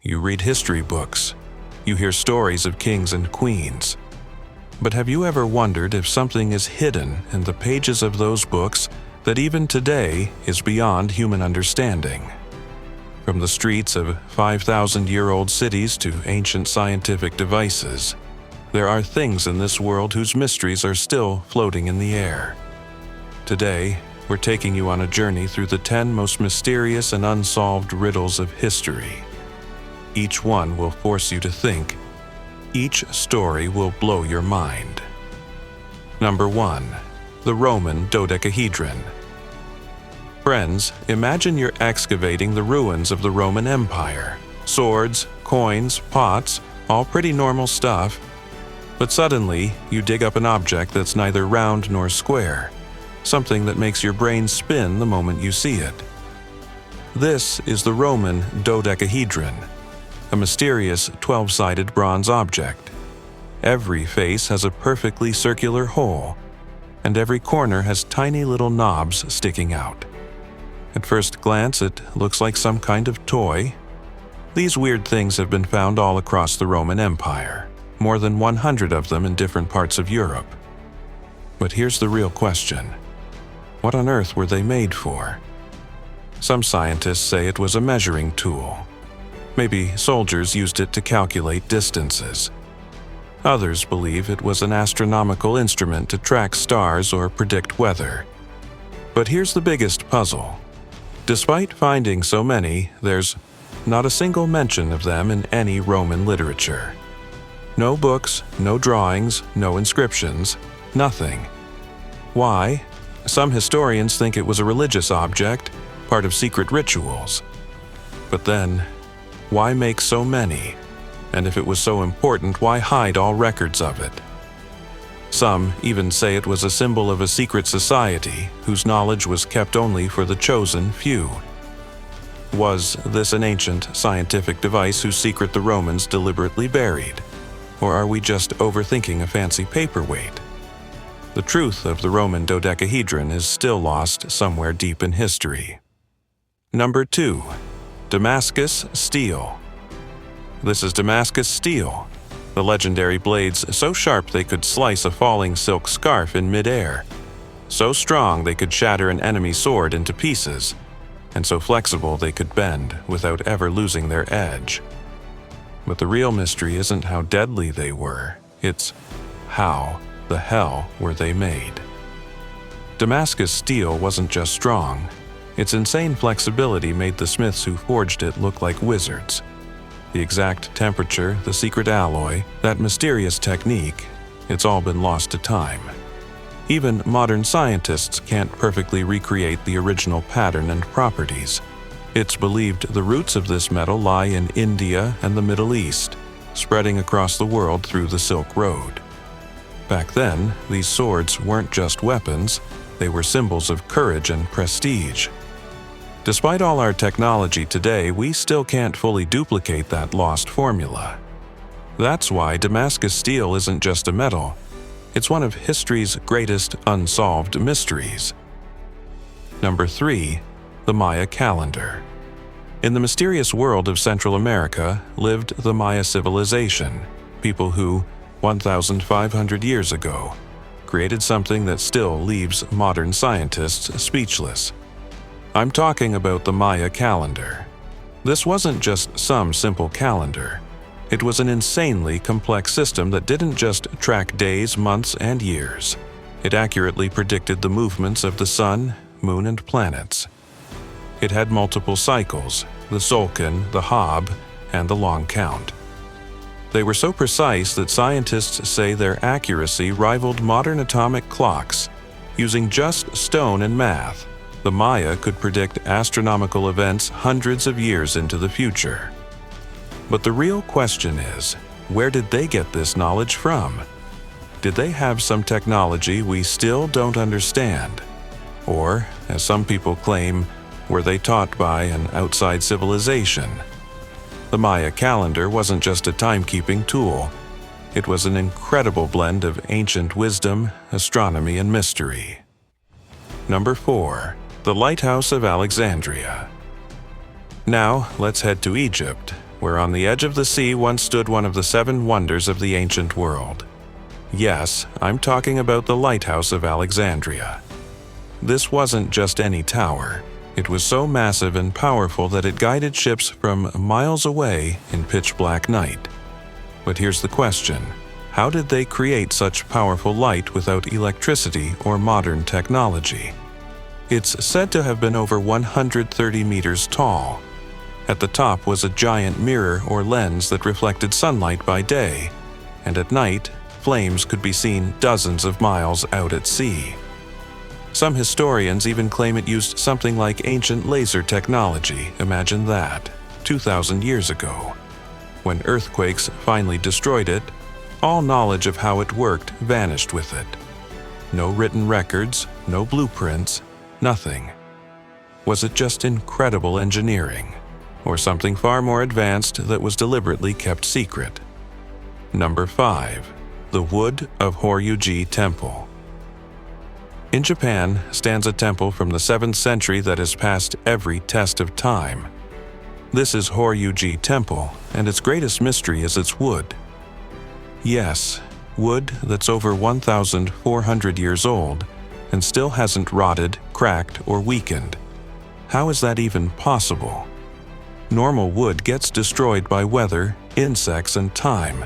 you read history books, you hear stories of kings and queens. But have you ever wondered if something is hidden in the pages of those books that even today is beyond human understanding? From the streets of 5,000-year-old cities to ancient scientific devices, there are things in this world whose mysteries are still floating in the air. Today, we're taking you on a journey through the 10 most mysterious and unsolved riddles of history. Each one will force you to think. Each story will blow your mind. Number 1. The Roman Dodecahedron. Friends, imagine you're excavating the ruins of the Roman Empire. Swords, coins, pots, all pretty normal stuff. But suddenly, you dig up an object that's neither round nor square. Something that makes your brain spin the moment you see it. This is the Roman Dodecahedron, a mysterious 12-sided bronze object. Every face has a perfectly circular hole, and every corner has tiny little knobs sticking out. At first glance, it looks like some kind of toy. These weird things have been found all across the Roman Empire, more than 100 of them in different parts of Europe. But here's the real question. What on earth were they made for? Some scientists say it was a measuring tool. Maybe soldiers used it to calculate distances. Others believe it was an astronomical instrument to track stars or predict weather. But here's the biggest puzzle. Despite finding so many, there's not a single mention of them in any Roman literature. No books, no drawings, no inscriptions, nothing. Why? Some historians think it was a religious object, part of secret rituals. But then, why make so many? And if it was so important, why hide all records of it? Some even say it was a symbol of a secret society whose knowledge was kept only for the chosen few. Was this an ancient scientific device whose secret the Romans deliberately buried? Or are we just overthinking a fancy paperweight? The truth of the Roman dodecahedron is still lost somewhere deep in history. Number 2. Damascus Steel. This is Damascus Steel, the legendary blades so sharp they could slice a falling silk scarf in midair, so strong they could shatter an enemy sword into pieces, and so flexible they could bend without ever losing their edge. But the real mystery isn't how deadly they were, it's how the hell were they made? Damascus steel wasn't just strong. Its insane flexibility made the smiths who forged it look like wizards. The exact temperature, the secret alloy, that mysterious technique, it's all been lost to time. Even modern scientists can't perfectly recreate the original pattern and properties. It's believed the roots of this metal lie in India and the Middle East, spreading across the world through the Silk Road. Back then, these swords weren't just weapons, they were symbols of courage and prestige. Despite all our technology today, we still can't fully duplicate that lost formula. That's why Damascus steel isn't just a metal, it's one of history's greatest unsolved mysteries. Number 3. The Maya calendar. In the mysterious world of Central America lived the Maya civilization, people who, 1,500 years ago, created something that still leaves modern scientists speechless. I'm talking about the Maya calendar. This wasn't just some simple calendar. It was an insanely complex system that didn't just track days, months, and years. It accurately predicted the movements of the sun, moon, and planets. It had multiple cycles, the Tzolk'in, the Hab, and the long count. They were so precise that scientists say their accuracy rivaled modern atomic clocks. Using just stone and math, the Maya could predict astronomical events hundreds of years into the future. But the real question is, where did they get this knowledge from? Did they have some technology we still don't understand? Or, as some people claim, were they taught by an outside civilization? The Maya calendar wasn't just a timekeeping tool. It was an incredible blend of ancient wisdom, astronomy, and mystery. Number 4. The Lighthouse of Alexandria. Now, let's head to Egypt, where on the edge of the sea once stood one of the 7 wonders of the ancient world. Yes, I'm talking about the Lighthouse of Alexandria. This wasn't just any tower. It was so massive and powerful that it guided ships from miles away in pitch-black night. But here's the question: how did they create such powerful light without electricity or modern technology? It's said to have been over 130 meters tall. At the top was a giant mirror or lens that reflected sunlight by day, and at night, flames could be seen dozens of miles out at sea. Some historians even claim it used something like ancient laser technology. Imagine that, 2,000 years ago. When earthquakes finally destroyed it, all knowledge of how it worked vanished with it. No written records, no blueprints, nothing. Was it just incredible engineering, or something far more advanced that was deliberately kept secret? Number 5. The Wood of Horyu Temple. In Japan stands a temple from the 7th century that has passed every test of time. This is Horyu Temple, and its greatest mystery is its wood. Yes, wood that's over 1,400 years old and still hasn't rotted, cracked, or weakened. How is that even possible? Normal wood gets destroyed by weather, insects, and time.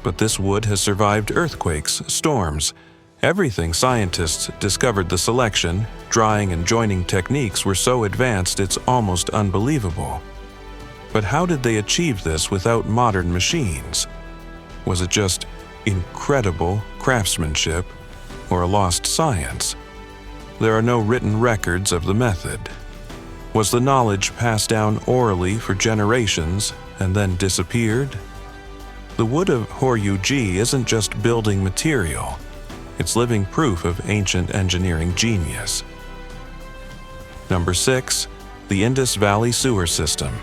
But this wood has survived earthquakes, storms, everything. Scientists discovered the selection, drying, and joining techniques were so advanced it's almost unbelievable. But how did they achieve this without modern machines? Was it just incredible craftsmanship or a lost science? There are no written records of the method. Was the knowledge passed down orally for generations and then disappeared? The wood of Horyu isn't just building material. It's living proof of ancient engineering genius. Number 6. The Indus Valley Sewer System.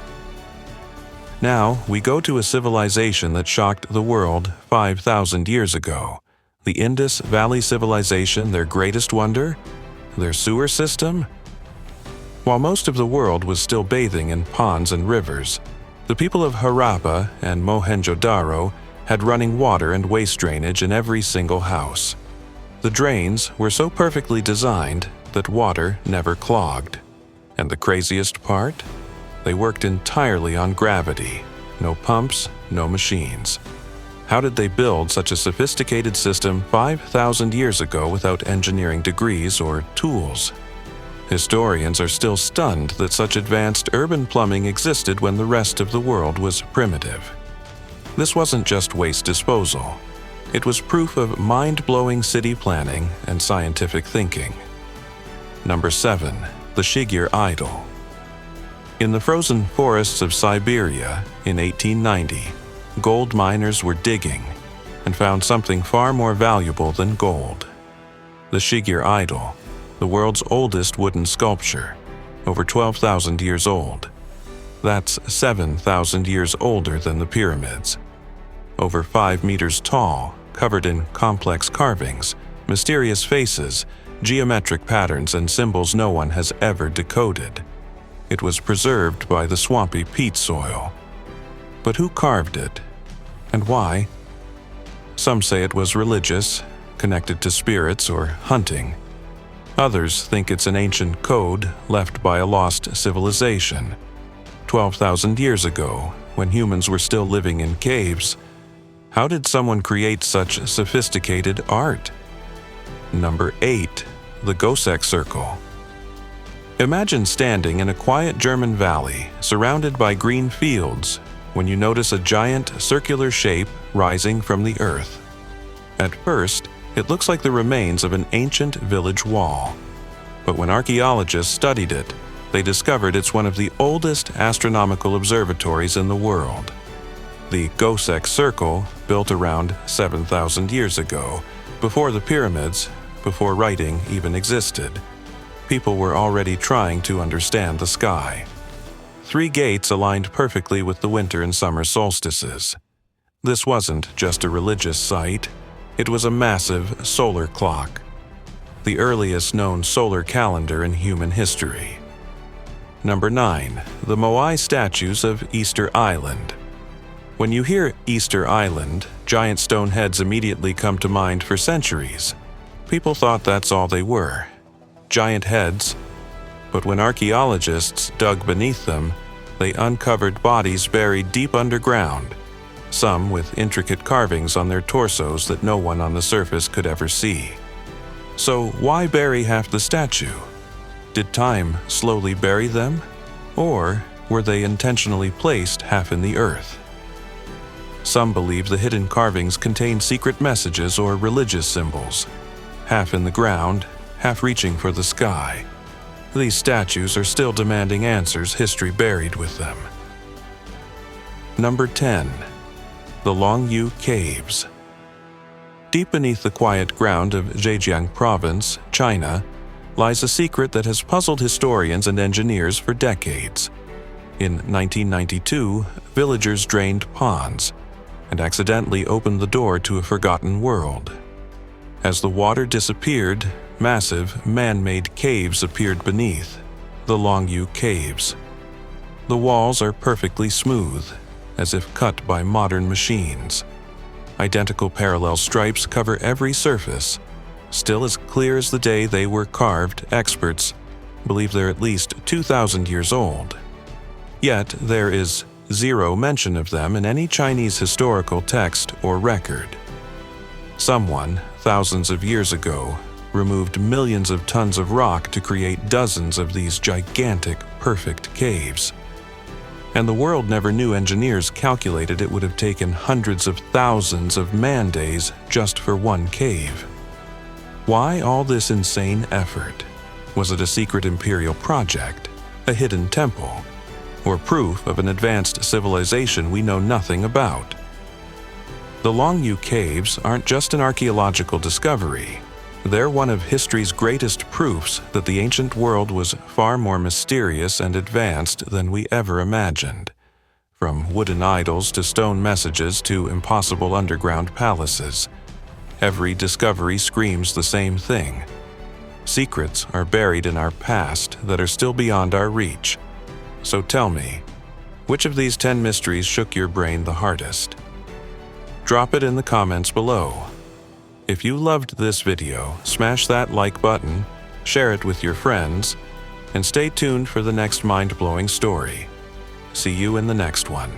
Now, we go to a civilization that shocked the world 5,000 years ago. The Indus Valley Civilization, their greatest wonder? Their sewer system? While most of the world was still bathing in ponds and rivers, the people of Harappa and Mohenjo-Daro had running water and waste drainage in every single house. The drains were so perfectly designed that water never clogged. And the craziest part? They worked entirely on gravity. No pumps, no machines. How did they build such a sophisticated system 5,000 years ago without engineering degrees or tools? Historians are still stunned that such advanced urban plumbing existed when the rest of the world was primitive. This wasn't just waste disposal. It was proof of mind-blowing city planning and scientific thinking. Number 7. The Shigir Idol. In the frozen forests of Siberia in 1890, gold miners were digging and found something far more valuable than gold. The Shigir Idol, the world's oldest wooden sculpture, over 12,000 years old. That's 7,000 years older than the pyramids. Over 5 meters tall, covered in complex carvings, mysterious faces, geometric patterns, and symbols no one has ever decoded. It was preserved by the swampy peat soil. But who carved it? And why? Some say it was religious, connected to spirits or hunting. Others think it's an ancient code left by a lost civilization. 12,000 years ago, when humans were still living in caves, how did someone create such sophisticated art? Number 8. The Gosek Circle. Imagine standing in a quiet German valley, surrounded by green fields, when you notice a giant circular shape rising from the earth. At first, it looks like the remains of an ancient village wall. But when archaeologists studied it, they discovered it's one of the oldest astronomical observatories in the world. The Gosek Circle, built around 7,000 years ago, before the pyramids, before writing even existed, people were already trying to understand the sky. 3 gates aligned perfectly with the winter and summer solstices. This wasn't just a religious site. It was a massive solar clock, the earliest known solar calendar in human history. Number 9. The Moai statues of Easter Island. When you hear Easter Island, giant stone heads immediately come to mind for centuries. People thought that's all they were, giant heads. But when archaeologists dug beneath them, they uncovered bodies buried deep underground, some with intricate carvings on their torsos that no one on the surface could ever see. So why bury half the statue? Did time slowly bury them? Or were they intentionally placed half in the earth? Some believe the hidden carvings contain secret messages or religious symbols, half in the ground, half reaching for the sky. These statues are still demanding answers, history buried with them. Number 10. The Longyu Caves. Deep beneath the quiet ground of Zhejiang Province, China, lies a secret that has puzzled historians and engineers for decades. In 1992, villagers drained ponds and accidentally opened the door to a forgotten world. As the water disappeared, massive, man-made caves appeared beneath, the Longyu Caves. The walls are perfectly smooth, as if cut by modern machines. Identical parallel stripes cover every surface. Still as clear as the day they were carved, experts believe they're at least 2,000 years old. Yet there is zero mention of them in any Chinese historical text or record. Someone, thousands of years ago, removed millions of tons of rock to create dozens of these gigantic, perfect caves. And the world never knew engineers calculated it would have taken hundreds of thousands of man-days just for one cave. Why all this insane effort? Was it a secret imperial project, a hidden temple, or proof of an advanced civilization we know nothing about? The Longyu Caves aren't just an archaeological discovery. They're one of history's greatest proofs that the ancient world was far more mysterious and advanced than we ever imagined. From wooden idols to stone messages to impossible underground palaces, every discovery screams the same thing. Secrets are buried in our past that are still beyond our reach. So tell me, which of these 10 mysteries shook your brain the hardest? Drop it in the comments below. If you loved this video, smash that like button, share it with your friends, and stay tuned for the next mind-blowing story. See you in the next one.